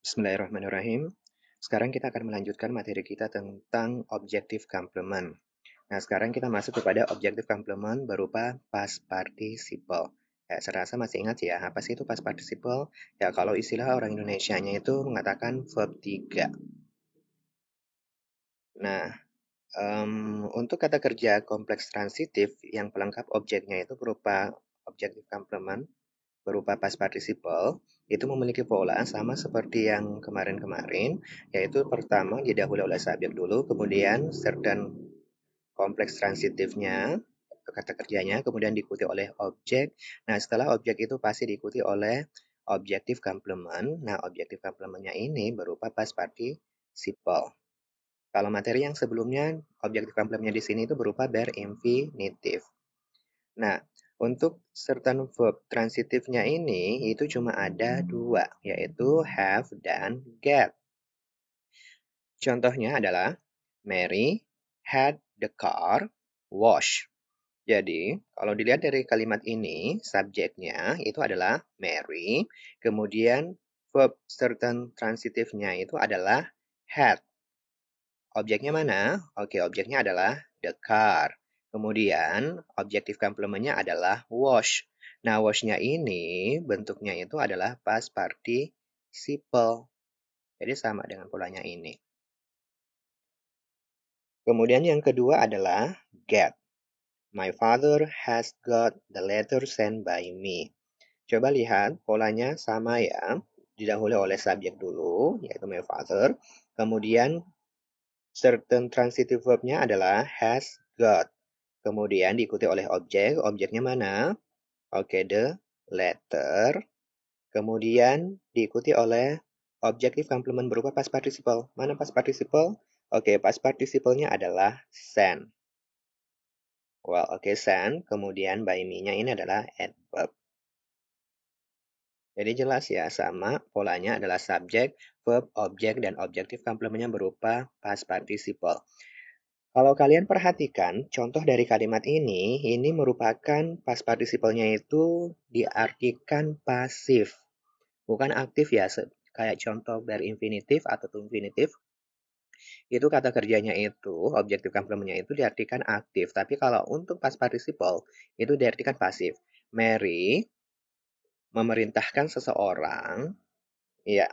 Bismillahirrahmanirrahim. Sekarang kita akan melanjutkan materi kita tentang objective complement. Nah, sekarang kita masuk kepada objective complement berupa past participle. Ya, saya rasa masih ingat ya, apa sih itu past participle? Ya, kalau istilah orang Indonesianya itu mengatakan verb 3. Nah, untuk kata kerja kompleks transitif yang pelengkap objeknya itu berupa objective complement, berupa past participle, itu memiliki pola sama seperti yang kemarin-kemarin, yaitu pertama didahului oleh subjek dulu, kemudian certain kompleks transitifnya, kata kerjanya, kemudian diikuti oleh objek. Nah, setelah objek itu pasti diikuti oleh objective complement. Nah, objective complementnya ini berupa past participle. Kalau materi yang sebelumnya, objective complementnya di sini itu berupa bare infinitive. Nah, untuk certain verb transitifnya ini itu cuma ada dua, yaitu have dan get. Contohnya adalah Mary had the car washed. Jadi, kalau dilihat dari kalimat ini, subjeknya itu adalah Mary, kemudian verb certain transitifnya itu adalah had. Objeknya mana? Oke, objeknya adalah the car. Kemudian, objektif komplementnya adalah wash. Nah, wash-nya ini bentuknya itu adalah past participle. Jadi sama dengan polanya ini. Kemudian yang kedua adalah get. My father has got the letter sent by me. Coba lihat, polanya sama ya. Didahului oleh subjek dulu, yaitu my father. Kemudian, certain transitive verb-nya adalah has got. Kemudian diikuti oleh objek. Objeknya mana? Oke, the letter. Kemudian diikuti oleh objective complement berupa past participle. Mana past participle? Oke, past participle-nya adalah send. Well, oke, send. Kemudian by me-nya ini adalah adverb. Jadi jelas ya, sama polanya adalah subjek, verb, objek, dan objective complement-nya berupa past participle. Kalau kalian perhatikan, contoh dari kalimat ini merupakan past participle-nya itu diartikan pasif, bukan aktif ya, kayak contoh bare infinitive atau infinitive, itu kata kerjanya itu, objektif complement-nya itu diartikan aktif, tapi kalau untuk past participle, itu diartikan pasif. Mary memerintahkan seseorang, ya,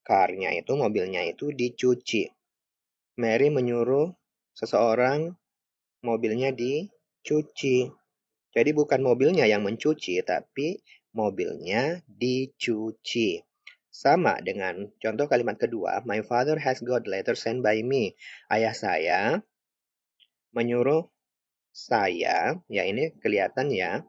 car-nya itu, mobilnya itu dicuci. Mary menyuruh seseorang mobilnya dicuci. Jadi bukan mobilnya yang mencuci, tapi mobilnya dicuci. Sama dengan contoh kalimat kedua, my father has got letter sent by me. Ayah saya menyuruh saya, ya ini kelihatan ya,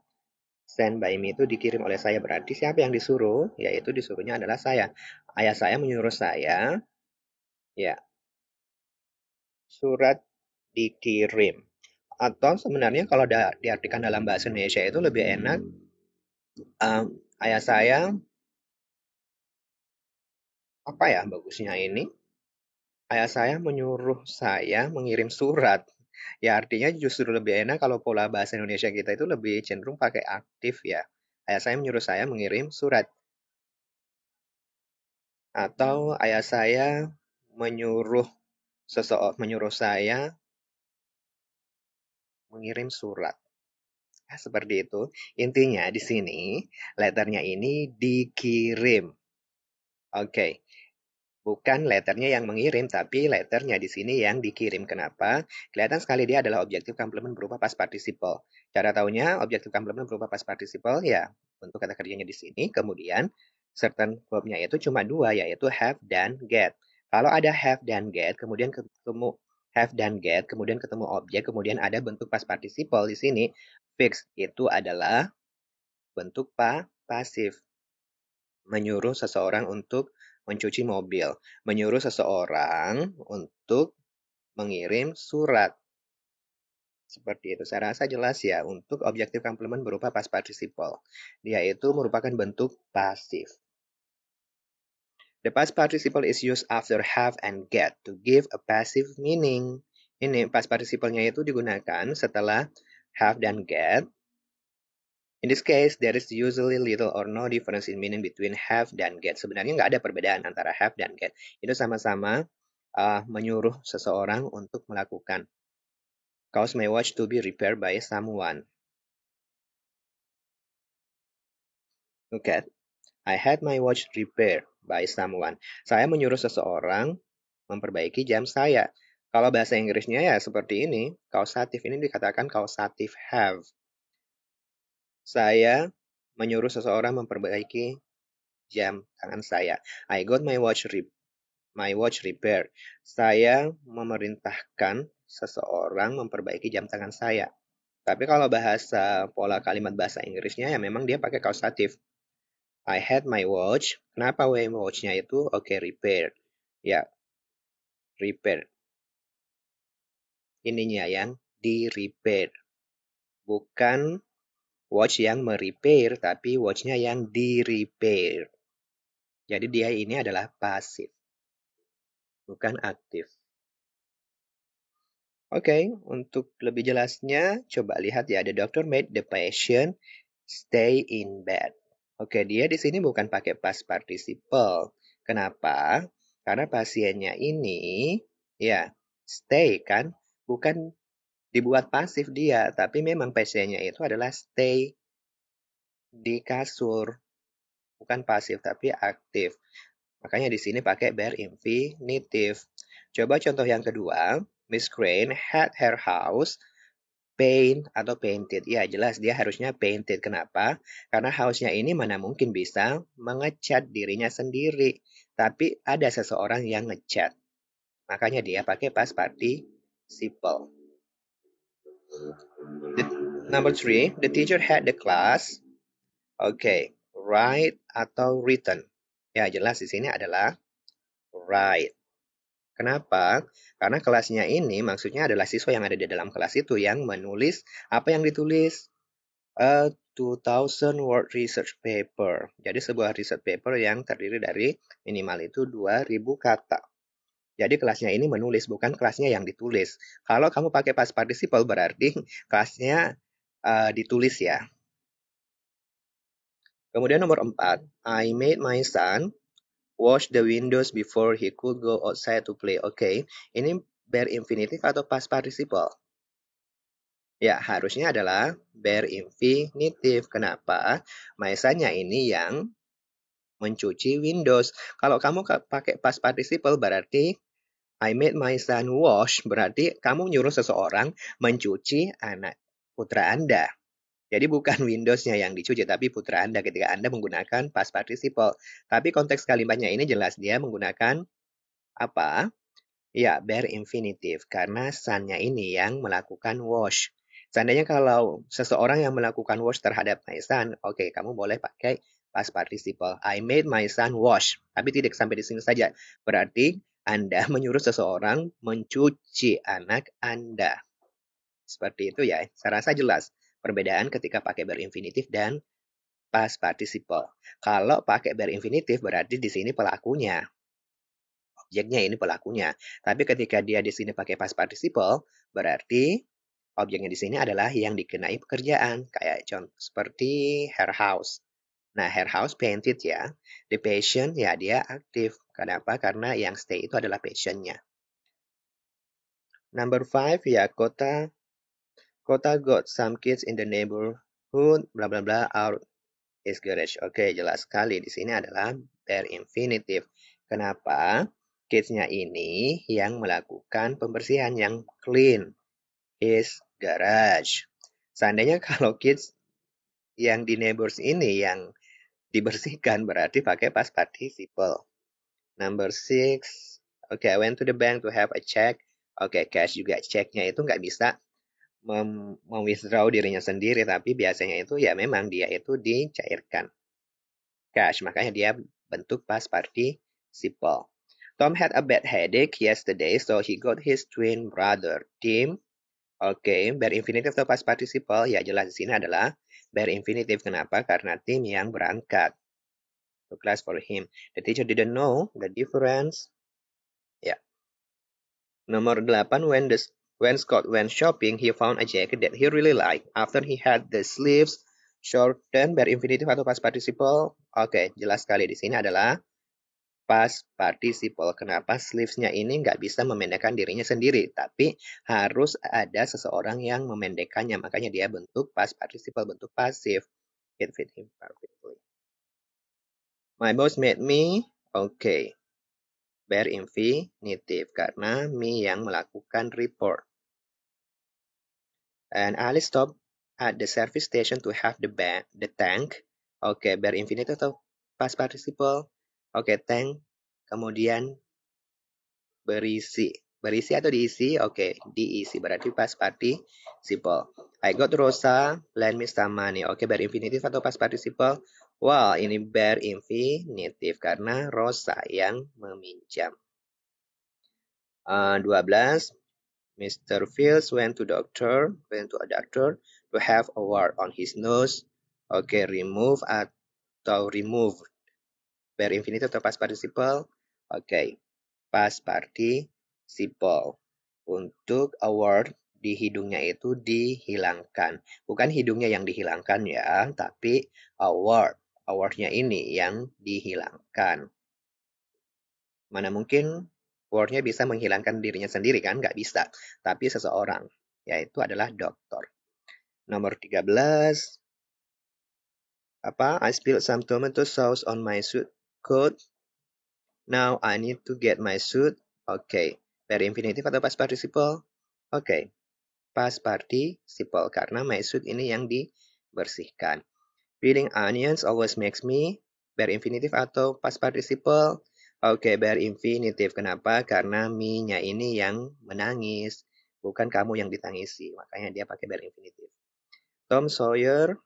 send by me itu dikirim oleh saya, berarti siapa yang disuruh? Yaitu disuruhnya adalah saya. Ayah saya menyuruh saya, ya, surat dikirim. Atau sebenarnya kalau diartikan dalam bahasa Indonesia itu lebih enak, ayah saya, apa ya bagusnya ini? Ayah saya menyuruh saya mengirim surat. Ya artinya justru lebih enak kalau pola bahasa Indonesia kita itu lebih cenderung pakai aktif ya. Ayah saya menyuruh saya mengirim surat. Atau ayah saya menyuruh menyuruh saya mengirim surat. Nah, seperti itu. Intinya di sini letternya ini dikirim. Oke. Bukan letternya yang mengirim, tapi letternya di sini yang dikirim. Kenapa? Kelihatan sekali dia adalah objektif complement berupa past participle. Cara taunya objektif complement berupa past participle, ya untuk kata kerjanya di sini. Kemudian certain verb-nya itu cuma dua, yaitu have dan get. Kalau ada have dan get, kemudian ketemu have dan get, kemudian ketemu objek, kemudian ada bentuk past participle di sini, fix itu adalah bentuk pasif. Menyuruh seseorang untuk mencuci mobil, menyuruh seseorang untuk mengirim surat. Seperti itu. Saya rasa jelas ya untuk objektif complement berupa past participle. Dia itu merupakan bentuk pasif. The past participle is used after have and get to give a passive meaning. Ini past participle-nya itu digunakan setelah have dan get In this case, there is usually little or no difference in meaning between have dan get. Sebenarnya nggak ada perbedaan antara have dan get. Itu sama-sama menyuruh seseorang untuk melakukan. Cause my watch to be repaired by someone. Okay. I had my watch repaired by someone. Saya menyuruh seseorang memperbaiki jam saya. Kalau bahasa Inggrisnya ya seperti ini. Causative ini dikatakan causative have. Saya menyuruh seseorang memperbaiki jam tangan saya. I got my watch repaired. Saya memerintahkan seseorang memperbaiki jam tangan saya. Tapi kalau bahasa pola kalimat bahasa Inggrisnya ya memang dia pakai causative. I had my watch. Kenapa watch-nya itu repair. Ya, repair. Ininya yang di repair. Bukan watch yang merepair, tapi watch-nya yang di repair. Jadi dia ini adalah pasif, bukan aktif. Oke, untuk lebih jelasnya, coba lihat ya. The doctor made the patient stay in bed. Oke, dia di sini bukan pakai past participle. Kenapa? Karena pasiennya ini, ya, stay kan, bukan dibuat pasif dia, tapi memang pasiennya itu adalah stay di kasur, bukan pasif tapi aktif. Makanya di sini pakai bare infinitive. Coba contoh yang kedua, Miss Crane had her house paint atau painted. Ya, jelas dia harusnya painted. Kenapa? Karena house-nya ini mana mungkin bisa mengecat dirinya sendiri. Tapi ada seseorang yang ngecat. Makanya dia pakai past participle. Number 3, the teacher had the class. Write atau written. Ya, jelas di sini adalah write. Kenapa? Karena kelasnya ini maksudnya adalah siswa yang ada di dalam kelas itu yang menulis apa yang ditulis. A 2000 word research paper. Jadi sebuah research paper yang terdiri dari minimal itu 2000 kata. Jadi kelasnya ini menulis, bukan kelasnya yang ditulis. Kalau kamu pakai past participle berarti kelasnya ditulis ya. Kemudian nomor 4, I made my son wash the windows before he could go outside to play. Ini bare infinitive atau past participle? Ya, harusnya adalah bare infinitive. Kenapa? My son-nya ini yang mencuci windows. Kalau kamu pakai past participle berarti I made my son wash, berarti kamu nyuruh seseorang mencuci anak putra Anda. Jadi bukan Windows-nya yang dicuci, tapi putra Anda ketika Anda menggunakan past participle. Tapi konteks kalimatnya ini jelas dia menggunakan apa? Ya, bare infinitive. Karena son-nya ini yang melakukan wash. Seandainya kalau seseorang yang melakukan wash terhadap my son, kamu boleh pakai past participle. I made my son wash. Tapi tidak sampai di sini saja. Berarti Anda menyuruh seseorang mencuci anak Anda. Seperti itu ya. Saya rasa jelas perbedaan ketika pakai bare infinitive dan past participle. Kalau pakai bare infinitive berarti di sini pelakunya. Objeknya ini pelakunya. Tapi ketika dia di sini pakai past participle, berarti objeknya di sini adalah yang dikenai pekerjaan. Kayak contoh seperti her house. Nah, her house painted ya. The patient ya dia aktif. Kenapa? Karena yang stay itu adalah patientnya. Number 5 ya Kota got some kids in the neighborhood bla bla bla out his garage. Jelas sekali di sini adalah bare infinitive. Kenapa? Kids-nya ini yang melakukan pembersihan yang clean his garage. Seandainya kalau kids yang di neighbors ini yang dibersihkan berarti pakai past participle. Number 6. I went to the bank to have a check. Cash juga ceknya itu nggak bisa mem-withdraw dirinya sendiri, tapi biasanya itu ya memang dia itu dicairkan cash, makanya dia bentuk past participle. Tom had a bad headache yesterday, so he got his twin brother Tim. Bare infinitive atau past participle ya jelas di sini adalah bare infinitive. Kenapa? Karena Tim yang berangkat to class for him. The teacher didn't know the difference. Ya. Nomor 8, when Scott went shopping, he found a jacket that he really liked. After he had the sleeves Shorten bare infinitive atau past participle? Oke, jelas sekali di sini adalah past participle. Kenapa sleeves-nya ini nggak bisa memendekkan dirinya sendiri, tapi harus ada seseorang yang memendekkannya. Makanya dia bentuk past participle, bentuk pasif. It fit him perfectly. My boss made me. Oke. Bare infinitive karena me yang melakukan report. And Alice stopped at the service station to have the tank. Oke, bare infinitive atau past participle? Oke, tank. Kemudian berisi. Berisi atau diisi? Oke, diisi. Berarti past participle. I got Rosa lend me some money. Oke, bare infinitive atau past participle? Wow, ini bare infinitive karena Rosa yang meminjam. 12. Mr. Fields went to a doctor to have a wart on his nose. Oke, remove atau remove. Bare infinitive atau past participle? Oke, past participle. Untuk award di hidungnya itu dihilangkan. Bukan hidungnya yang dihilangkan ya, tapi award. Awardnya ini yang dihilangkan. Mana mungkin wordnya bisa menghilangkan dirinya sendiri kan? Nggak bisa. Tapi seseorang, yaitu adalah dokter. Nomor 13. I spilled some tomato sauce on my suit coat. Now I need to get my suit. Oke. Bare infinitive atau past participle? Oke. Past participle. Karena my suit ini yang dibersihkan. Peeling onions always makes me. Bare infinitive atau past participle? Oke, bare infinitive. Kenapa? Karena me-nya ini yang menangis. Bukan kamu yang ditangisi. Makanya dia pakai bare infinitive. Tom Sawyer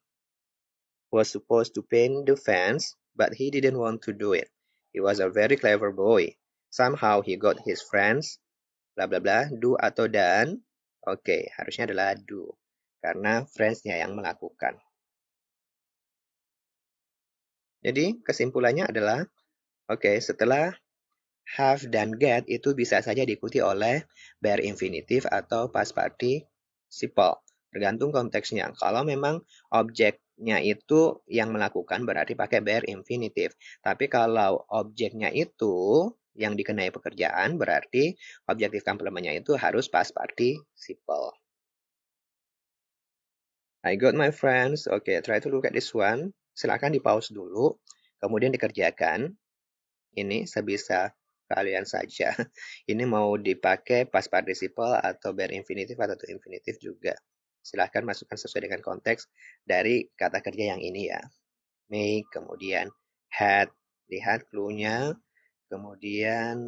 was supposed to paint the fence, but he didn't want to do it. He was a very clever boy. Somehow he got his friends, bla bla bla, do atau dan. Oke, harusnya adalah do. Karena friends-nya yang melakukan. Jadi kesimpulannya adalah, oke, setelah have dan get itu bisa saja diikuti oleh bare infinitive atau past participle. Tergantung konteksnya. Kalau memang objeknya itu yang melakukan berarti pakai bare infinitive. Tapi kalau objeknya itu yang dikenai pekerjaan berarti objektif komplementnya itu harus past participle. I got my friends. Oke, try to look at this one. Silakan di pause dulu, kemudian dikerjakan. Ini sebisa kalian saja. Ini mau dipakai past participle atau bare infinitive atau to infinitive juga. Silahkan masukkan sesuai dengan konteks dari kata kerja yang ini ya. Make, kemudian had, lihat clue-nya, kemudian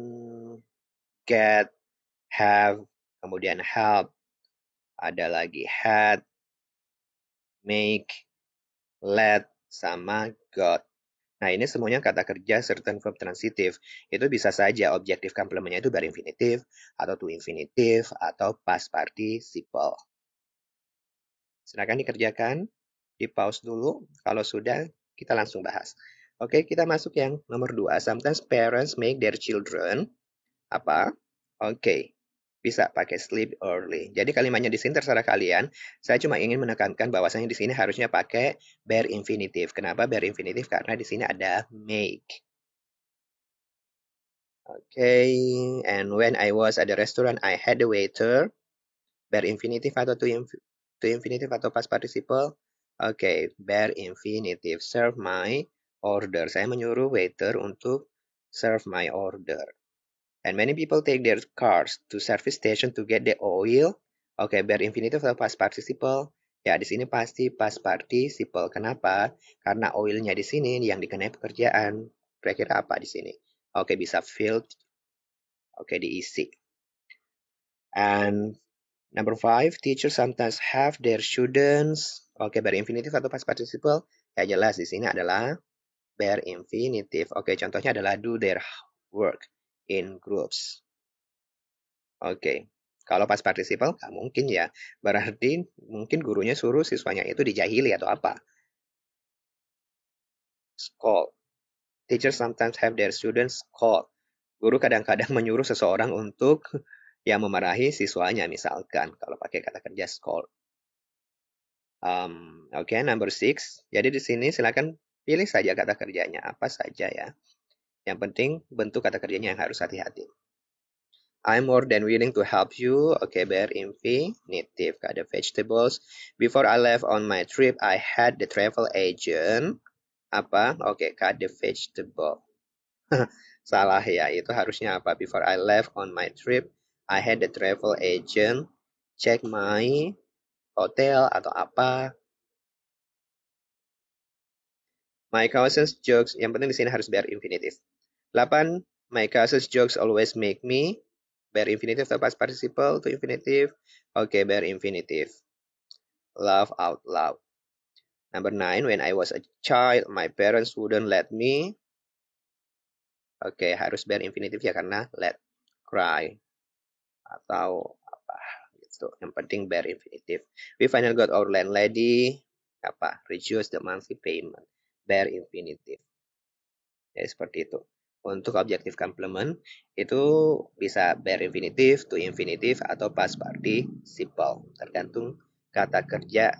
get, have, kemudian help, ada lagi had, make, let, sama got. Nah, ini semuanya kata kerja certain verb transitive. Itu bisa saja objektif komplementnya itu bare infinitive, atau to infinitive, atau past participle. Silakan dikerjakan, di pause dulu. Kalau sudah, kita langsung bahas. Oke, kita masuk yang nomor 2. Sometimes parents make their children Oke, bisa pakai sleep early. Jadi kalimatnya di sini terserah kalian. Saya cuma ingin menekankan bahwasanya di sini harusnya pakai bare infinitive. Kenapa bare infinitive? Karena di sini ada make. Okay, and when I was at the restaurant, I had the waiter. Bare infinitive atau to infinitive atau past participle? Okay, bare infinitive. Serve my order. Saya menyuruh waiter untuk serve my order. And many people take their cars to service station to get the oil. Oke, bare infinitive atau past participle? Ya, di sini pasti past participle. Kenapa? Karena oilnya di sini yang dikenai pekerjaan. Kira-kira apa di sini? Oke, bisa filled. Oke, diisi. And number 5, teachers sometimes have their students. Oke, bare infinitive atau past participle? Ya, jelas di sini adalah bare infinitive. Oke, contohnya adalah do their work in groups. Oke, kalau pas participle nggak mungkin ya. Berarti mungkin gurunya suruh siswanya itu dijahili atau apa. Scold. Teachers sometimes have their students scold. Guru kadang-kadang menyuruh seseorang untuk yang memarahi siswanya misalkan. Kalau pakai kata kerja scold. Oke, number 6. Jadi di sini silakan pilih saja kata kerjanya apa saja ya. Yang penting bentuk kata kerjanya yang harus hati-hati. I'm more than willing to help you. Okay, bare infinitive. Got the vegetables. Before I left on my trip, I had the travel agent. Apa? Oke, cut the vegetable. Salah ya, itu harusnya apa? Before I left on my trip, I had the travel agent check my hotel atau apa. My cousin's jokes, yang penting di sini harus bare infinitive. 8. My cousin's jokes always make me. Bare infinitive atau past participle to infinitive. Oke, bare infinitive. Laugh out loud. Number 9. When I was a child, my parents wouldn't let me. Oke, harus bare infinitive ya karena let cry atau apa gitu. Yang penting bare infinitive. We finally got our landlady. Apa? Reduce the monthly payment. Bare infinitive. Jadi seperti itu. Untuk objektif complement itu bisa bare infinitive, to infinitive, atau past participle. Tergantung kata kerja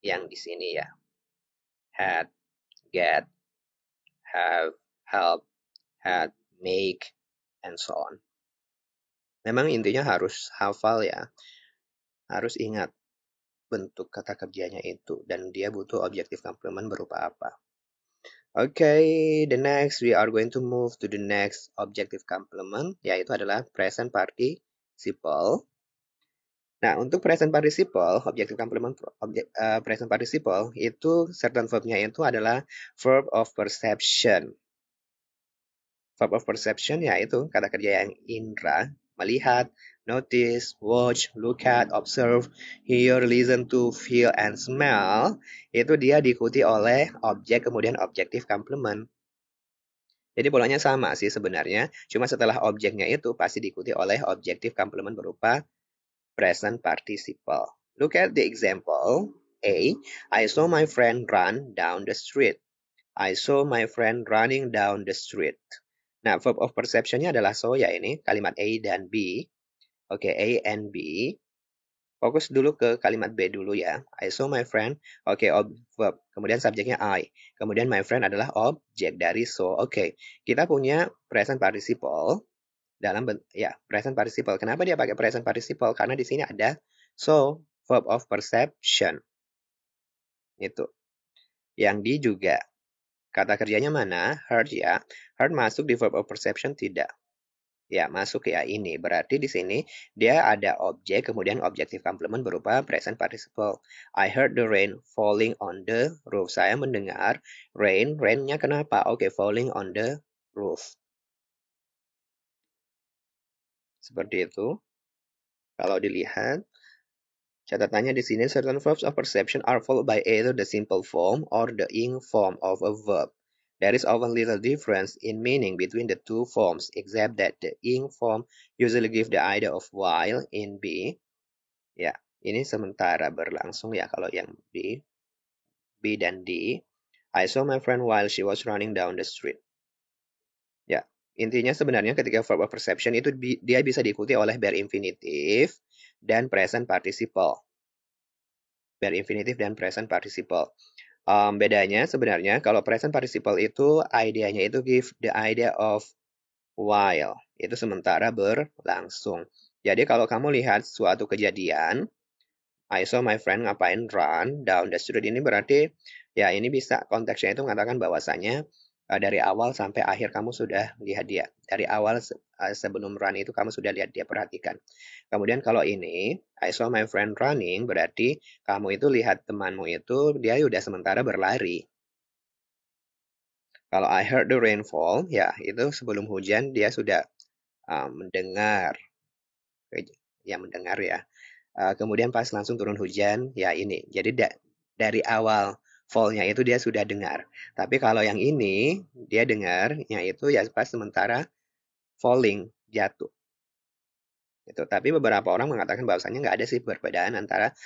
yang di sini ya. Had, get, have, help, had, make, and so on. Memang intinya harus hafal ya. Harus ingat bentuk kata kerjanya itu. Dan dia butuh objektif complement berupa apa. Okay, the next we are going to move to the next objective complement, yaitu adalah present participle. Nah, untuk present participle, objective complement present participle itu certain verbnya itu adalah verb of perception. Verb of perception yaitu kata kerja yang indra, melihat, notice, watch, look at, observe, hear, listen to, feel, and smell. Itu dia diikuti oleh objek kemudian objective complement. Jadi polanya sama sih sebenarnya, cuma setelah objeknya itu pasti diikuti oleh objective complement berupa present participle. Look at the example. A. I saw my friend run down the street. I saw my friend running down the street. Nah, verb of perception-nya adalah so ya ini, kalimat A dan B. Oke, A and B. Fokus dulu ke kalimat B dulu ya. I saw my friend. Oke, verb. Kemudian subjeknya I. Kemudian my friend adalah objek dari so. Oke, kita punya present participle dalam present participle. Kenapa dia pakai present participle? Karena di sini ada so, verb of perception. Itu. Yang D juga. Kata kerjanya mana? Heard ya. Heard masuk di verb of perception? Tidak. Ya, masuk ya ini. Berarti di sini dia ada objek, kemudian objective complement berupa present participle. I heard the rain falling on the roof. Saya mendengar rain. Rain-nya kenapa? Oke, falling on the roof. Seperti itu. Kalau dilihat, catatannya di sini, certain verbs of perception are followed by either the simple form or the ing form of a verb. There is often little difference in meaning between the two forms, except that the ing form usually give the idea of while in B. Ya, ini sementara berlangsung ya kalau yang B dan D. I saw my friend while she was running down the street. Ya, intinya sebenarnya ketika verb of perception itu dia bisa diikuti oleh bare infinitive dan present participle. Bare infinitive dan present participle. Bedanya sebenarnya kalau present participle itu idenya itu give the idea of while. Itu sementara berlangsung. Jadi kalau kamu lihat suatu kejadian, I saw my friend ngapain run down the street, ini berarti ya ini bisa konteksnya itu mengatakan bahwasanya dari awal sampai akhir kamu sudah lihat dia. Dari awal sebelum run itu kamu sudah lihat dia, perhatikan. Kemudian kalau ini, I saw my friend running, berarti kamu itu lihat temanmu itu, dia udah sementara berlari. Kalau I heard the rainfall, ya itu sebelum hujan dia sudah mendengar. Ya mendengar ya. Kemudian pas langsung turun hujan, ya ini. Jadi dari awal fall-nya itu dia sudah dengar. Tapi kalau yang ini, dia dengarnya itu ya pas sementara falling, jatuh. Gitu. Tapi beberapa orang mengatakan bahwasanya nggak ada sih perbedaan antara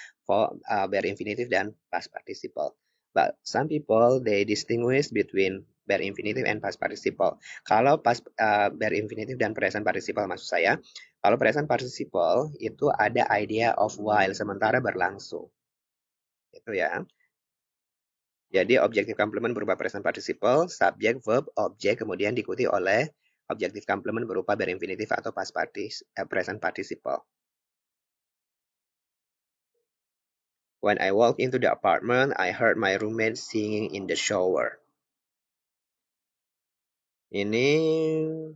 bare infinitive dan past participle. But some people, they distinguish between bare infinitive and past participle. Kalau bare infinitive dan present participle maksud saya, kalau present participle itu ada idea of while, sementara berlangsung. Itu ya. Jadi objective complement berupa present participle, subject, verb, object, kemudian diikuti oleh objective complement berupa bare infinitive atau present participle. When I walked into the apartment, I heard my roommate singing in the shower. Ini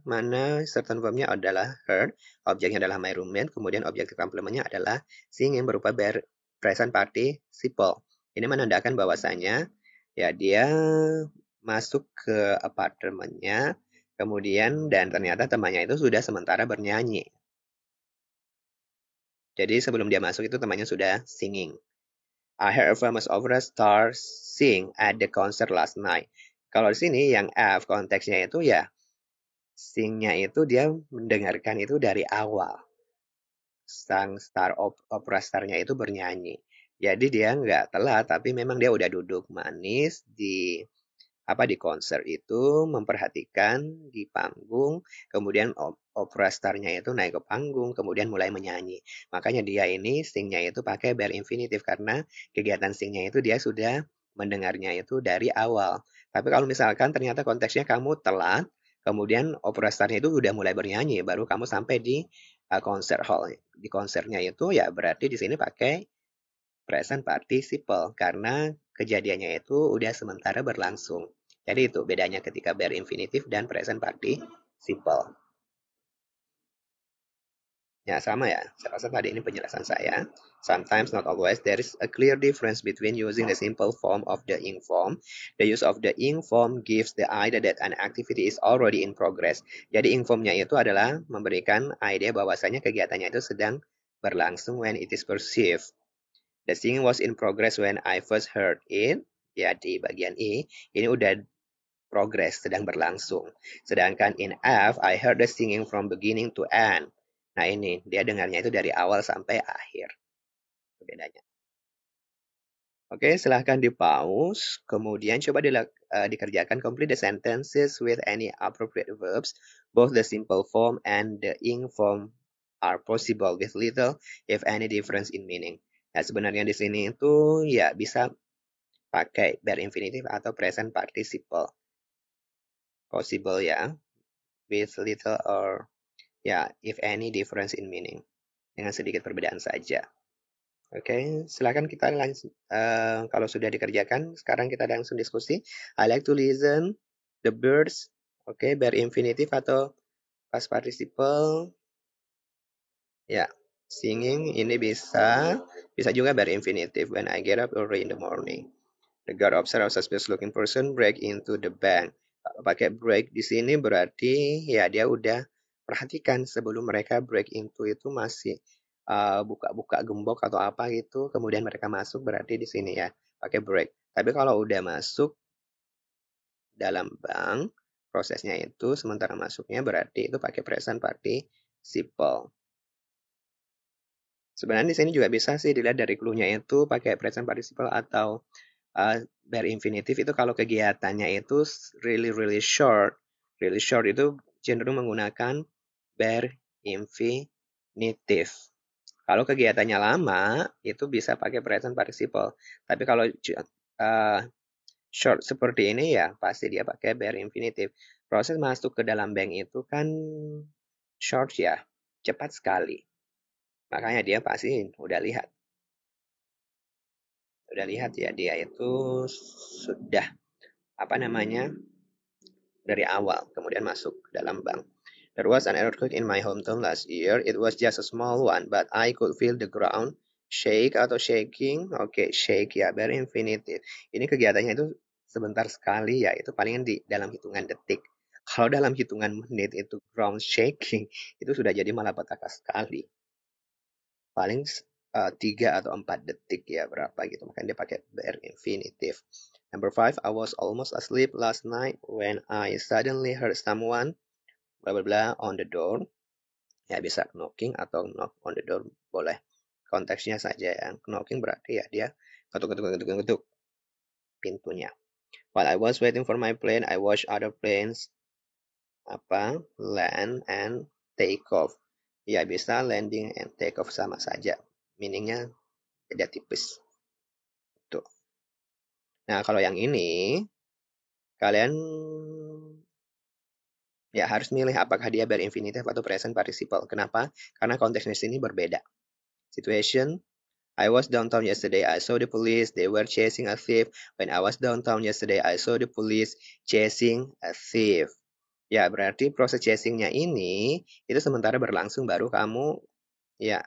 mana certain verbnya adalah heard, objeknya adalah my roommate, kemudian objektif complementnya adalah singing berupa present participle. Ini menandakan bahwasanya ya dia masuk ke apartemennya, kemudian dan ternyata temannya itu sudah sementara bernyanyi. Jadi sebelum dia masuk itu temannya sudah singing. I heard a famous opera star sing at the concert last night. Kalau di sini yang F konteksnya itu ya sing-nya itu dia mendengarkan itu dari awal. Sang opera star-nya itu bernyanyi. Jadi dia nggak telat, tapi memang dia udah duduk manis di konser itu, memperhatikan di panggung, kemudian opera star-nya itu naik ke panggung, kemudian mulai menyanyi. Makanya dia ini sing-nya itu pakai bare infinitive karena kegiatan sing-nya itu dia sudah mendengarnya itu dari awal. Tapi kalau misalkan ternyata konteksnya kamu telat, kemudian opera star-nya itu udah mulai bernyanyi, baru kamu sampai di konser hall. Di konsernya itu ya berarti di sini pakai present participle karena kejadiannya itu udah sementara berlangsung. Jadi itu bedanya ketika bare infinitive dan present participle. Ya, sama ya. Saya rasa tadi ini penjelasan saya. Sometimes, not always, there is a clear difference between using the simple form of the ing form. The use of the ing form gives the idea that an activity is already in progress. Jadi ing formnya itu adalah memberikan ide bahwasanya kegiatannya itu sedang berlangsung when it is perceived. The singing was in progress when I first heard it. Ya, di bagian I, ini udah progress, sedang berlangsung. Sedangkan in F, I heard the singing from beginning to end. Nah ini, dia dengarnya itu dari awal sampai akhir. Bedanya. Oke, silahkan di-pause. Kemudian coba dikerjakan complete the sentences with any appropriate verbs. Both the simple form and the ing form are possible with little, if any, difference in meaning. Nah, sebenarnya di sini itu ya bisa pakai bare infinitive atau present participle. Possible ya, with little or ya, if any difference in meaning. Dengan sedikit perbedaan saja. Oke, silakan kita langsung. Kalau sudah dikerjakan, sekarang kita langsung diskusi. I like to listen the birds. Oke, bare infinitive atau past participle. Ya, singing ini bisa juga bare infinitive. When I get up early in the morning. The guard observed a suspicious looking person break into the bank. Pakai break di sini berarti ya dia udah perhatikan sebelum mereka break into itu masih buka-buka gembok atau apa gitu, kemudian mereka masuk berarti di sini ya pakai break. Tapi kalau udah masuk dalam bank, prosesnya itu sementara masuknya berarti itu pakai present participle. Sebenarnya di sini juga bisa sih dilihat dari clue-nya itu pakai present participle atau bare infinitive itu kalau kegiatannya itu really really short. Really short itu cenderung menggunakan bare infinitive. Kalau kegiatannya lama itu bisa pakai present participle. Tapi kalau short seperti ini ya pasti dia pakai bare infinitive. Proses masuk ke dalam bank itu kan short ya, cepat sekali. Makanya dia pasti udah lihat ya dia itu sudah dari awal kemudian masuk ke dalam bank. There was an earthquake in my hometown last year. It was just a small one, but I could feel the ground shake atau shaking. Oke, shake ya, very infinitive. Ini kegiatannya itu sebentar sekali ya, itu palingan di dalam hitungan detik. Kalau dalam hitungan menit itu ground shaking, itu sudah jadi malapetaka sekali. Paling 3 atau 4 detik ya berapa gitu. Makanya dia pakai bare infinitive. Number 5, I was almost asleep last night when I suddenly heard someone bla bla bla on the door. Ya bisa knocking atau knock on the door boleh. Konteksnya saja yang knocking berarti ya dia ketuk pintunya. While I was waiting for my plane, I watched other planes land and take off. Ya bisa landing and take off sama saja. Meaningnya beda tipis. Nah, kalau yang ini, kalian ya harus milih apakah dia berinfinitive atau present participle. Kenapa? Karena konteksnya sini berbeda. Situation, I was downtown yesterday, I saw the police, they were chasing a thief. When I was downtown yesterday, I saw the police chasing a thief. Ya, berarti proses chasing-nya ini, itu sementara berlangsung baru kamu, ya,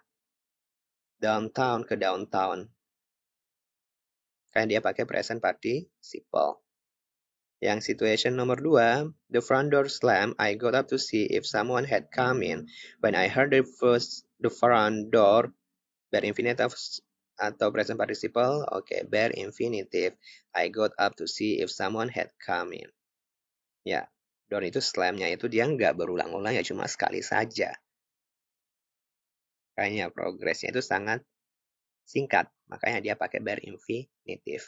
downtown ke downtown. Kan dia pakai present participle. Yang situation nomor 2, the front door slammed. I got up to see if someone had come in. When I heard the front door, bare infinitive atau present participle? Oke, bare infinitive. I got up to see if someone had come in. Ya, door itu slam-nya itu dia nggak berulang-ulang ya, cuma sekali saja. Kayaknya progresnya itu sangat singkat, makanya dia pakai bare infinitive.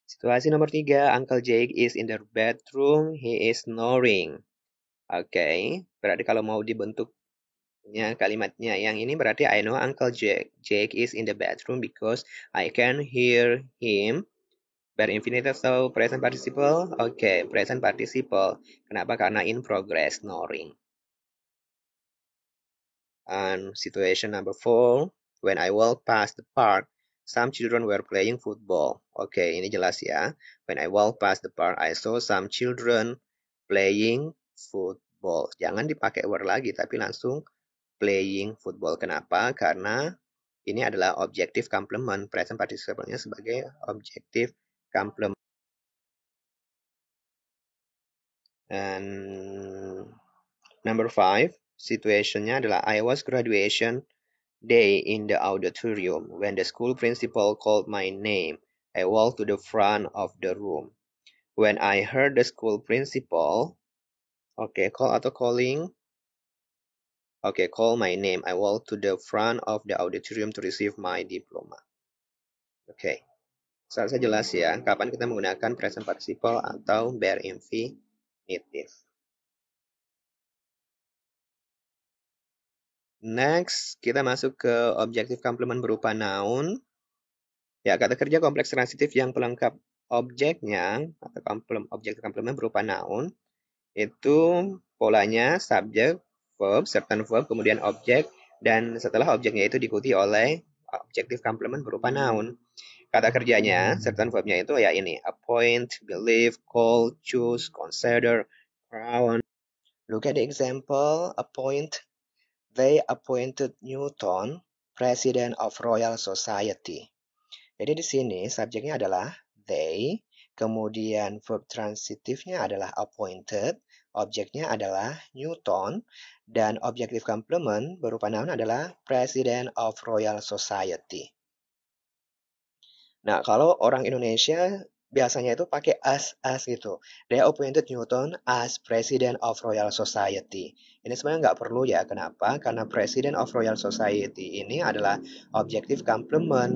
Situasi nomor 3, Uncle Jake is in the bedroom, he is snoring. Oke, berarti kalau mau dibentuknya kalimatnya yang ini berarti I know Uncle Jake is in the bedroom because I can hear him. Bare infinitive atau present participle? Oke, present participle. Kenapa? Karena in progress, snoring. And situation number 4, when I walked past the park, some children were playing football. Oke, ini jelas ya. When I walked past the park, I saw some children playing football. Jangan dipakai were lagi, tapi langsung playing football. Kenapa? Karena ini adalah objective complement. Present participle-nya sebagai objective complement. And number 5, situation-nya adalah I was graduation day in the auditorium. When the school principal called my name, I walked to the front of the room. When I heard the school principal, call atau calling? Call my name. I walked to the front of the auditorium to receive my diploma. Seharusnya jelas ya, kapan kita menggunakan present participle atau bare infinitive. Next, kita masuk ke objective complement berupa noun. Ya, kata kerja kompleks transitif yang pelengkap objeknya atau objektif complement berupa noun itu polanya subject, verb, certain verb, kemudian objek, dan setelah objeknya itu diikuti oleh objektif complement berupa noun. Kata kerjanya, certain verbnya itu ya ini, appoint, believe, call, choose, consider, crown. Look at the example, appoint. They appointed Newton President of Royal Society. Jadi di sini subjeknya adalah they, kemudian verb transitifnya adalah appointed, objeknya adalah Newton, dan objective complement berupa noun adalah President of Royal Society. Nah, kalau orang Indonesia biasanya itu pakai as gitu. They appointed Newton as President of Royal Society. Ini sebenarnya nggak perlu ya. Kenapa? Karena President of Royal Society ini adalah objective complement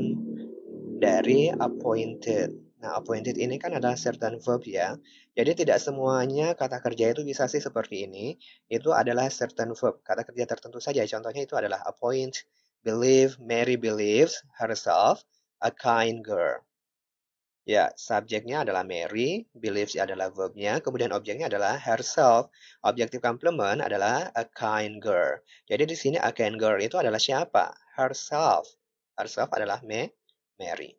dari appointed. Nah, appointed ini kan adalah certain verb ya. Jadi tidak semuanya kata kerja itu bisa sih seperti ini. Itu adalah certain verb. Kata kerja tertentu saja. Contohnya itu adalah appoint, believe, Mary believes herself a kind girl. Ya, subjeknya adalah Mary, believes adalah verbnya, kemudian objeknya adalah herself. Objektif complement adalah a kind girl. Jadi di sini a kind girl itu adalah siapa? Herself. Herself adalah Mary.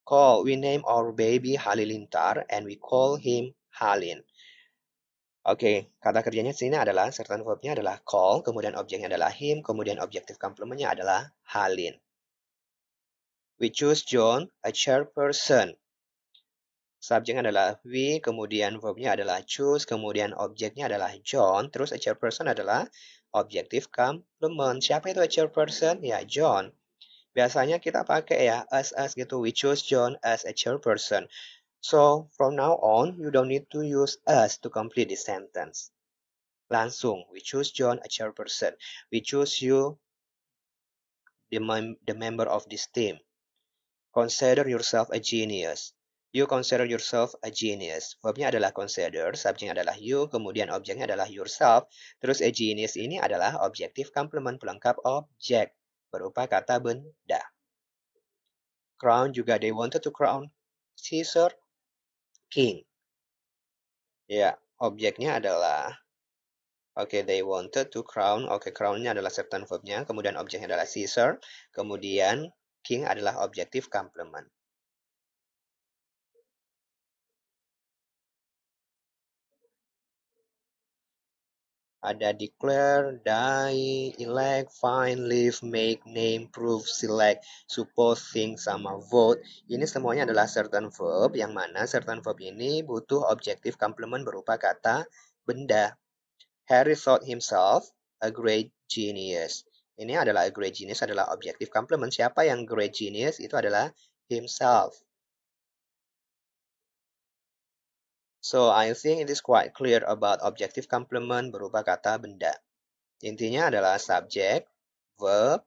Call, we name our baby Halilintar and we call him Halin. Kata kerjanya di sini adalah certain verbnya adalah call, kemudian objeknya adalah him, kemudian objektif complementnya adalah Halin. We choose John, a chairperson. Subjeknya adalah we, kemudian verbnya adalah choose, kemudian objeknya adalah John, terus a chairperson adalah objektif complement. Siapa itu a chairperson? Ya, John. Biasanya kita pakai ya as gitu. We choose John as a chairperson. So, from now on, you don't need to use us to complete the sentence. Langsung, we choose John a chairperson. We choose you the member of this team. Consider yourself a genius. You consider yourself a genius. Verbnya adalah consider, subjeknya adalah you, kemudian objeknya adalah yourself. Terus a genius ini adalah objektif complement pelengkap objek berupa kata benda. Crown juga they wanted to crown Caesar, king. Ya, objeknya adalah they wanted to crown. Crown-nya adalah certain verb-nya, kemudian objeknya adalah Caesar, kemudian king adalah objective complement. Ada declare, die, elect, find, live, make, name, prove, select, suppose, think, sama vote. Ini semuanya adalah certain verb, yang mana certain verb ini butuh objective complement berupa kata benda. Harry thought himself a great genius. Ini adalah a great genius adalah objective complement. Siapa yang great genius? Itu adalah himself. So, I think it is quite clear about objective complement berupa kata benda. Intinya adalah subjek, verb,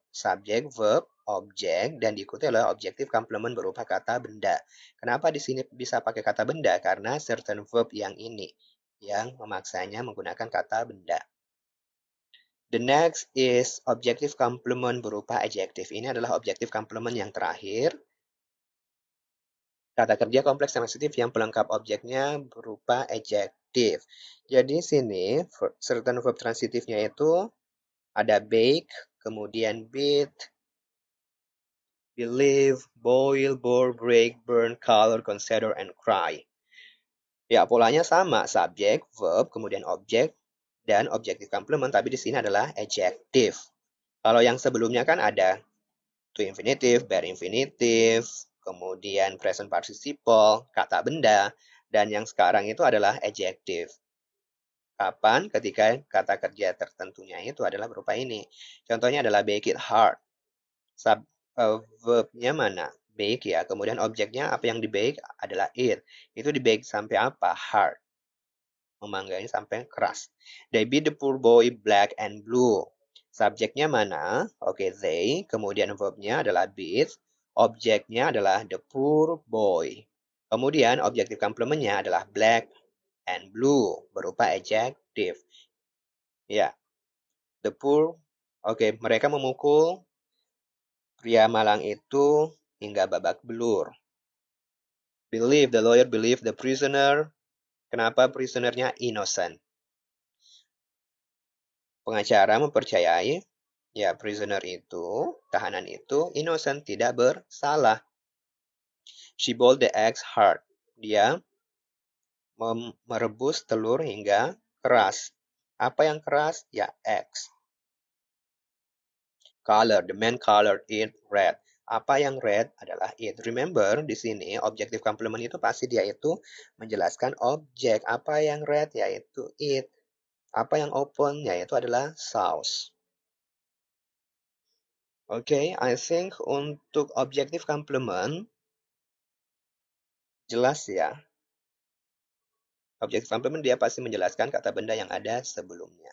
objek, dan diikuti oleh objective complement berupa kata benda. Kenapa di sini bisa pakai kata benda? Karena certain verb yang ini yang memaksanya menggunakan kata benda. The next is objective complement berupa adjective. Ini adalah objective complement yang terakhir. Kata kerja kompleks dan sensitif yang pelengkap objeknya berupa adjective. Jadi sini certain verb transitifnya itu ada bake, kemudian beat, believe, boil, bore, break, burn, color, consider, and cry. Ya, polanya sama, subjek, verb, kemudian objek, dan objective complement, tapi di sini adalah adjective. Kalau yang sebelumnya kan ada to infinitive, bare infinitive, kemudian present participle, kata benda, dan yang sekarang itu adalah adjective. Kapan? Ketika kata kerja tertentunya itu adalah berupa ini. Contohnya adalah bake it hard. Verbnya mana? Bake ya. Kemudian objeknya apa yang di bake adalah it. Itu di bake sampai apa? Hard. Memangganya sampai keras. They beat the poor boy black and blue. Subjeknya mana? They. Kemudian verbnya adalah beat. Objeknya adalah the poor boy. Kemudian objektif komplementnya adalah black and blue berupa adjective. Ya, the poor. Mereka memukul pria malang itu hingga babak belur. Believe, the lawyer believe the prisoner. Kenapa prisonernya innocent? Pengacara mempercayai, ya prisoner itu, tahanan itu innocent, tidak bersalah. She boiled the eggs hard. Dia merebus telur hingga keras. Apa yang keras? Ya, eggs. Color, the man colored it red. Apa yang red adalah it. Remember, di sini objective complement itu pasti dia itu menjelaskan objek. Apa yang red yaitu it. Apa yang open yaitu adalah sauce. I think untuk objective complement jelas ya. Objective complement dia pasti menjelaskan kata benda yang ada sebelumnya.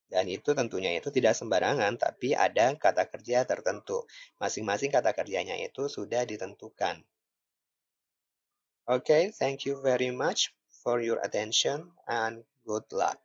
Dan itu tentunya itu tidak sembarangan, tapi ada kata kerja tertentu. Masing-masing kata kerjanya itu sudah ditentukan. Thank you very much for your attention and good luck.